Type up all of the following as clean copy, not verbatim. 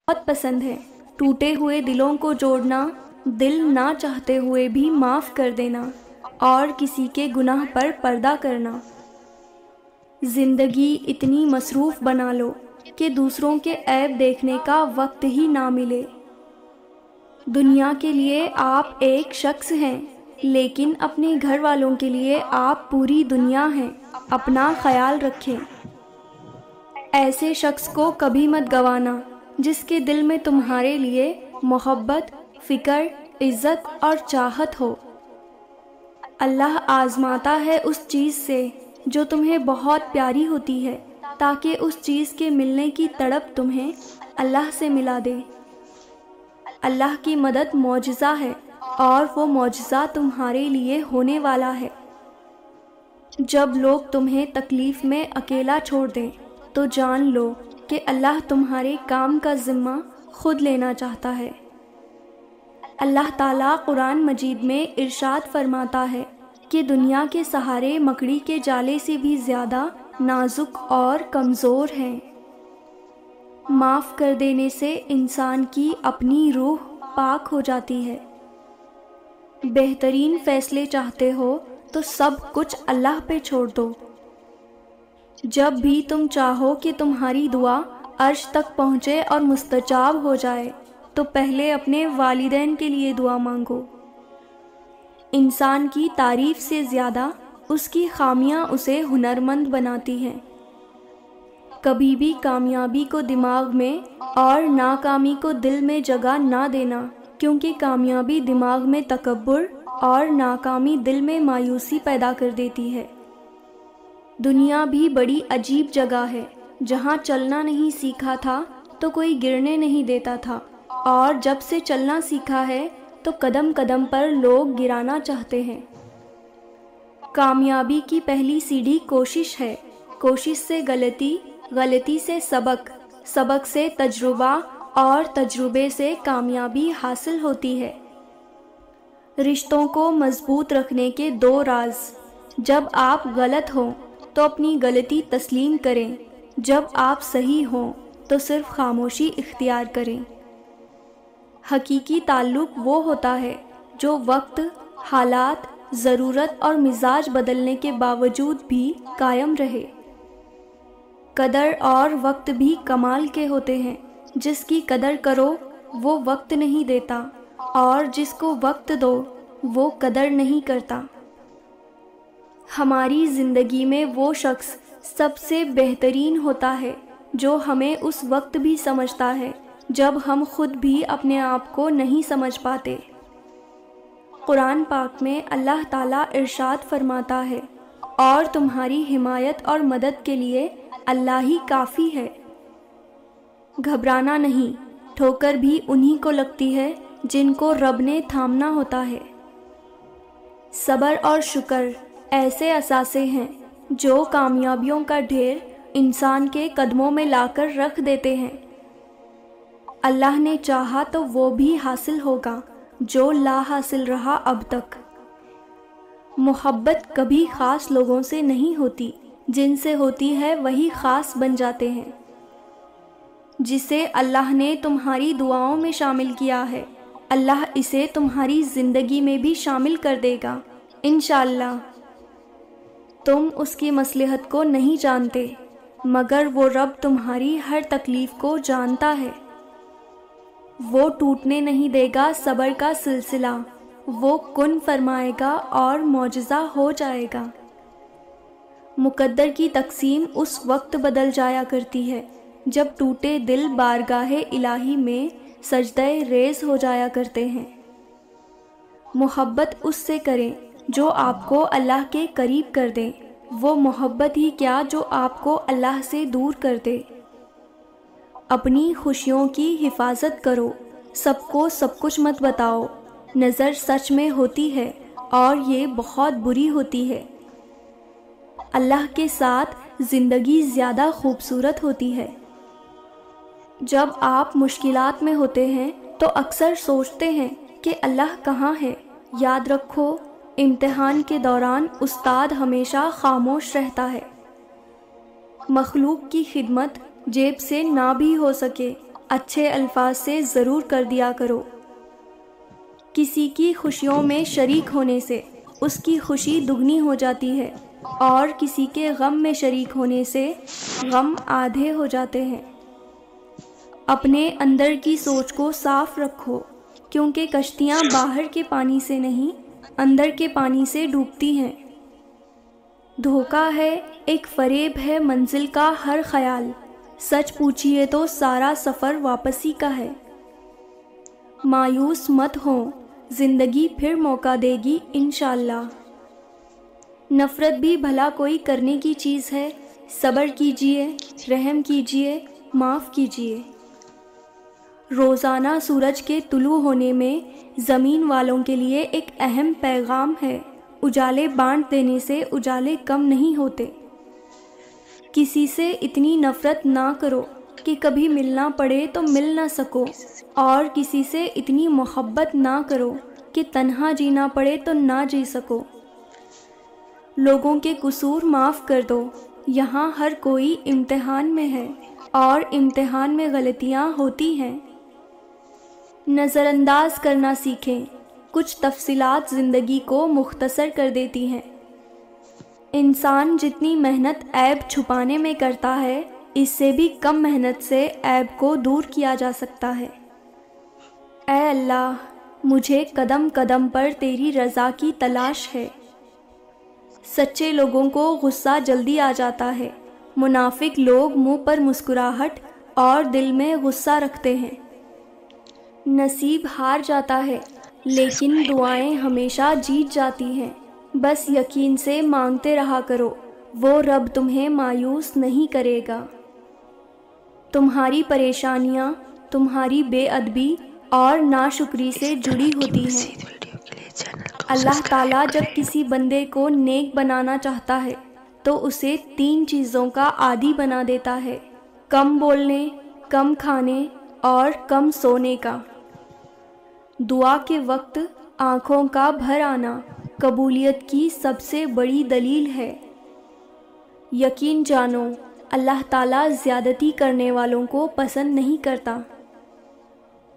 بہت پسند ہے۔ ٹوٹے ہوئے دلوں کو جوڑنا، دل نہ چاہتے ہوئے بھی معاف کر دینا، اور کسی کے گناہ پر پردہ کرنا۔ زندگی اتنی مصروف بنا لو کہ دوسروں کے عیب دیکھنے کا وقت ہی نہ ملے۔ دنیا کے لیے آپ ایک شخص ہیں، لیکن اپنے گھر والوں کے لیے آپ پوری دنیا ہیں۔ اپنا خیال رکھیں۔ ایسے شخص کو کبھی مت گوانا جس کے دل میں تمہارے لیے محبت، فکر، عزت اور چاہت ہو۔ اللہ آزماتا ہے اس چیز سے جو تمہیں بہت پیاری ہوتی ہے، تاکہ اس چیز کے ملنے کی تڑپ تمہیں اللہ سے ملا دے۔ اللہ کی مدد معجزہ ہے، اور وہ معجزہ تمہارے لیے ہونے والا ہے۔ جب لوگ تمہیں تکلیف میں اکیلا چھوڑ دیں تو جان لو کہ اللہ تمہارے کام کا ذمہ خود لینا چاہتا ہے۔ اللہ تعالیٰ قرآن مجید میں ارشاد فرماتا ہے کہ دنیا کے سہارے مکڑی کے جالے سے بھی زیادہ نازک اور کمزور ہیں۔ معاف کر دینے سے انسان کی اپنی روح پاک ہو جاتی ہے۔ بہترین فیصلے چاہتے ہو تو سب کچھ اللہ پہ چھوڑ دو۔ جب بھی تم چاہو کہ تمہاری دعا عرش تک پہنچے اور مستجاب ہو جائے تو پہلے اپنے والدین کے لیے دعا مانگو۔ انسان کی تعریف سے زیادہ اس کی خامیاں اسے ہنرمند بناتی ہیں۔ کبھی بھی کامیابی کو دماغ میں اور ناکامی کو دل میں جگہ نہ دینا، کیونکہ کامیابی دماغ میں تکبر اور ناکامی دل میں مایوسی پیدا کر دیتی ہے۔ دنیا بھی بڑی عجیب جگہ ہے، جہاں چلنا نہیں سیکھا تھا تو کوئی گرنے نہیں دیتا تھا، اور جب سے چلنا سیکھا ہے تو قدم قدم پر لوگ گرانا چاہتے ہیں۔ کامیابی کی پہلی سیڑھی کوشش ہے، کوشش سے غلطی، غلطی سے سبق، سبق سے تجربہ، اور تجربے سے کامیابی حاصل ہوتی ہے۔ رشتوں کو مضبوط رکھنے کے 2 راز۔ جب آپ غلط ہوں تو اپنی غلطی تسلیم کریں، جب آپ صحیح ہوں تو صرف خاموشی اختیار کریں۔ حقیقی تعلق وہ ہوتا ہے جو وقت، حالات، ضرورت اور مزاج بدلنے کے باوجود بھی قائم رہے۔ قدر اور وقت بھی کمال کے ہوتے ہیں۔ جس کی قدر کرو وہ وقت نہیں دیتا، اور جس کو وقت دو وہ قدر نہیں کرتا۔ ہماری زندگی میں وہ شخص سب سے بہترین ہوتا ہے جو ہمیں اس وقت بھی سمجھتا ہے جب ہم خود بھی اپنے آپ کو نہیں سمجھ پاتے۔ قرآن پاک میں اللہ تعالیٰ ارشاد فرماتا ہے، اور تمہاری حمایت اور مدد کے لیے اللہ ہی کافی ہے۔ گھبرانا نہیں، ٹھوکر بھی انہی کو لگتی ہے جن کو رب نے تھامنا ہوتا ہے۔ صبر اور شکر ایسے اثاثے ہیں جو کامیابیوں کا ڈھیر انسان کے قدموں میں لا کر رکھ دیتے ہیں۔ اللہ نے چاہا تو وہ بھی حاصل ہوگا جو لا حاصل رہا اب تک۔ محبت کبھی خاص لوگوں سے نہیں ہوتی، جن سے ہوتی ہے وہی خاص بن جاتے ہیں۔ جسے اللہ نے تمہاری دعاؤں میں شامل کیا ہے، اللہ اسے تمہاری زندگی میں بھی شامل کر دے گا انشاءاللہ۔ تم اس کی مصلحت کو نہیں جانتے، مگر وہ رب تمہاری ہر تکلیف کو جانتا ہے۔ وہ ٹوٹنے نہیں دے گا صبر کا سلسلہ، وہ کن فرمائے گا اور معجزہ ہو جائے گا۔ مقدر کی تقسیم اس وقت بدل جایا کرتی ہے جب ٹوٹے دل بارگاہ الہی میں سجدہ ریز ہو جایا کرتے ہیں۔ محبت اس سے کریں جو آپ کو اللہ کے قریب کر دے، وہ محبت ہی کیا جو آپ کو اللہ سے دور کر دے۔ اپنی خوشیوں کی حفاظت کرو، سب کو سب کچھ مت بتاؤ۔ نظر سچ میں ہوتی ہے اور یہ بہت بری ہوتی ہے۔ اللہ کے ساتھ زندگی زیادہ خوبصورت ہوتی ہے۔ جب آپ مشکلات میں ہوتے ہیں تو اکثر سوچتے ہیں کہ اللہ کہاں ہے۔ یاد رکھو، امتحان کے دوران استاد ہمیشہ خاموش رہتا ہے۔ مخلوق کی خدمت جیب سے نہ بھی ہو سکے، اچھے الفاظ سے ضرور کر دیا کرو۔ کسی کی خوشیوں میں شریک ہونے سے اس کی خوشی دگنی ہو جاتی ہے، اور کسی کے غم میں شریک ہونے سے غم آدھے ہو جاتے ہیں۔ اپنے اندر کی سوچ کو صاف رکھو، کیونکہ کشتیاں باہر کے پانی سے نہیں، اندر کے پانی سے ڈوبتی ہیں۔ دھوکہ ہے، ایک فریب ہے منزل کا ہر خیال، سچ پوچھئے تو سارا سفر واپسی کا ہے۔ مایوس مت ہو، زندگی پھر موقع دے گی انشاءاللہ۔ نفرت بھی بھلا کوئی کرنے کی چیز ہے، صبر کیجئے، رحم کیجئے، معاف کیجئے۔ روزانہ سورج کے طلوع ہونے میں زمین والوں کے لیے ایک اہم پیغام ہے، اجالے بانٹ دینے سے اجالے کم نہیں ہوتے۔ کسی سے اتنی نفرت نہ کرو کہ کبھی ملنا پڑے تو مل نہ سکو، اور کسی سے اتنی محبت نہ کرو کہ تنہا جینا پڑے تو نہ جی سکو۔ لوگوں کے قصور معاف کر دو، یہاں ہر کوئی امتحان میں ہے، اور امتحان میں غلطیاں ہوتی ہیں۔ نظر انداز کرنا سیکھیں، کچھ تفصیلات زندگی کو مختصر کر دیتی ہیں۔ انسان جتنی محنت عیب چھپانے میں کرتا ہے، اس سے بھی کم محنت سے عیب کو دور کیا جا سکتا ہے۔ اے اللہ، مجھے قدم قدم پر تیری رضا کی تلاش ہے۔ سچے لوگوں کو غصہ جلدی آ جاتا ہے، منافق لوگ منہ پر مسکراہٹ اور دل میں غصہ رکھتے ہیں۔ نصیب ہار جاتا ہے، لیکن دعائیں ہمیشہ جیت جاتی ہیں۔ بس یقین سے مانگتے رہا کرو، وہ رب تمہیں مایوس نہیں کرے گا۔ تمہاری پریشانیاں تمہاری بے ادبی اور ناشکری سے جڑی ہوتی ہیں۔ اللہ تعالیٰ جب کسی بندے کو نیک بنانا چاہتا ہے تو اسے 3 چیزوں کا عادی بنا دیتا ہے: کم بولنے، کم کھانے اور کم سونے کا۔ دعا کے وقت آنکھوں کا بھر آنا قبولیت کی سب سے بڑی دلیل ہے۔ یقین جانو، اللہ تعالیٰ زیادتی کرنے والوں کو پسند نہیں کرتا۔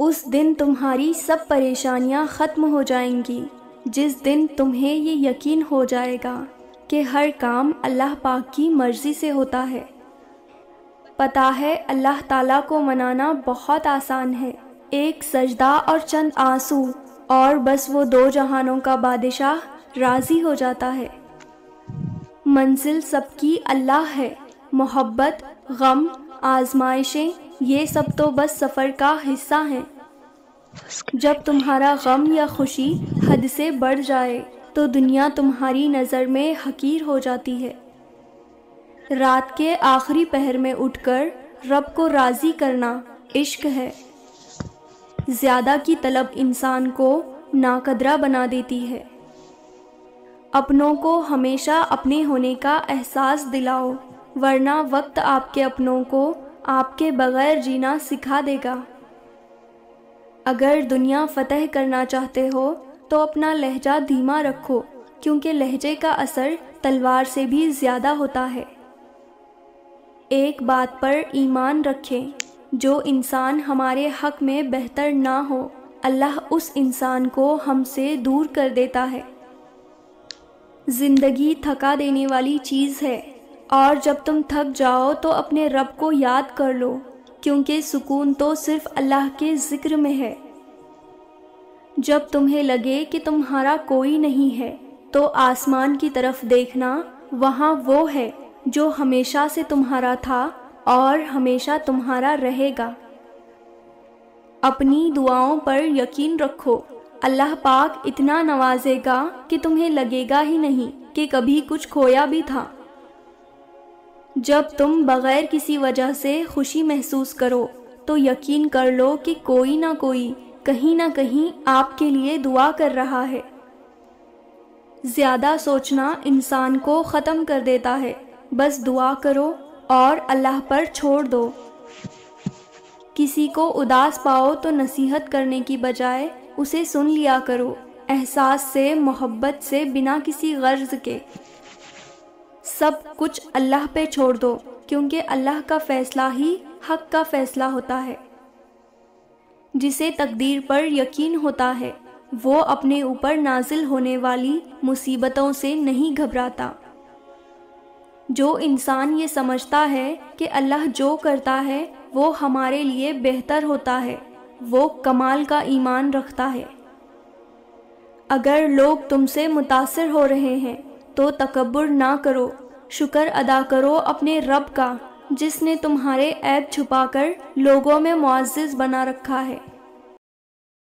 اس دن تمہاری سب پریشانیاں ختم ہو جائیں گی، جس دن تمہیں یہ یقین ہو جائے گا کہ ہر کام اللہ پاک کی مرضی سے ہوتا ہے۔ پتہ ہے اللہ تعالیٰ کو منانا بہت آسان ہے، ایک سجدہ اور چند آنسو، اور بس وہ 2 جہانوں کا بادشاہ راضی ہو جاتا ہے۔ منزل سب کی اللہ ہے، محبت، غم، آزمائشیں، یہ سب تو بس سفر کا حصہ ہیں۔ جب تمہارا غم یا خوشی حد سے بڑھ جائے تو دنیا تمہاری نظر میں حقیر ہو جاتی ہے۔ رات کے آخری پہر میں اٹھ کر رب کو راضی کرنا عشق ہے۔ زیادہ کی طلب انسان کو ناقدرہ بنا دیتی ہے۔ اپنوں کو ہمیشہ اپنے ہونے کا احساس دلاؤ، ورنہ وقت آپ کے اپنوں کو آپ کے بغیر جینا سکھا دے گا۔ اگر دنیا فتح کرنا چاہتے ہو تو اپنا لہجہ دھیما رکھو، کیونکہ لہجے کا اثر تلوار سے بھی زیادہ ہوتا ہے۔ ایک بات پر ایمان رکھیں، جو انسان ہمارے حق میں بہتر نہ ہو، اللہ اس انسان کو ہم سے دور کر دیتا ہے۔ زندگی تھکا دینے والی چیز ہے، اور جب تم تھک جاؤ تو اپنے رب کو یاد کر لو، کیونکہ سکون تو صرف اللہ کے ذکر میں ہے۔ جب تمہیں لگے کہ تمہارا کوئی نہیں ہے تو آسمان کی طرف دیکھنا، وہاں وہ ہے جو ہمیشہ سے تمہارا تھا اور ہمیشہ تمہارا رہے گا۔ اپنی دعاؤں پر یقین رکھو، اللہ پاک اتنا نوازے گا کہ تمہیں لگے گا ہی نہیں کہ کبھی کچھ کھویا بھی تھا۔ جب تم بغیر کسی وجہ سے خوشی محسوس کرو تو یقین کر لو کہ کوئی نہ کوئی کہیں نہ کہیں آپ کے لیے دعا کر رہا ہے۔ زیادہ سوچنا انسان کو ختم کر دیتا ہے، بس دعا کرو اور اللہ پر چھوڑ دو۔ کسی کو اداس پاؤ تو نصیحت کرنے کی بجائے اسے سن لیا کرو، احساس سے، محبت سے، بنا کسی غرض کے۔ سب کچھ اللہ پہ چھوڑ دو، کیونکہ اللہ کا فیصلہ ہی حق کا فیصلہ ہوتا ہے۔ جسے تقدیر پر یقین ہوتا ہے وہ اپنے اوپر نازل ہونے والی مصیبتوں سے نہیں گھبراتا۔ جو انسان یہ سمجھتا ہے کہ اللہ جو کرتا ہے وہ ہمارے لیے بہتر ہوتا ہے، وہ کمال کا ایمان رکھتا ہے۔ اگر لوگ تم سے متاثر ہو رہے ہیں تو تکبر نہ کرو، شکر ادا کرو اپنے رب کا جس نے تمہارے عیب چھپا کر لوگوں میں معزز بنا رکھا ہے۔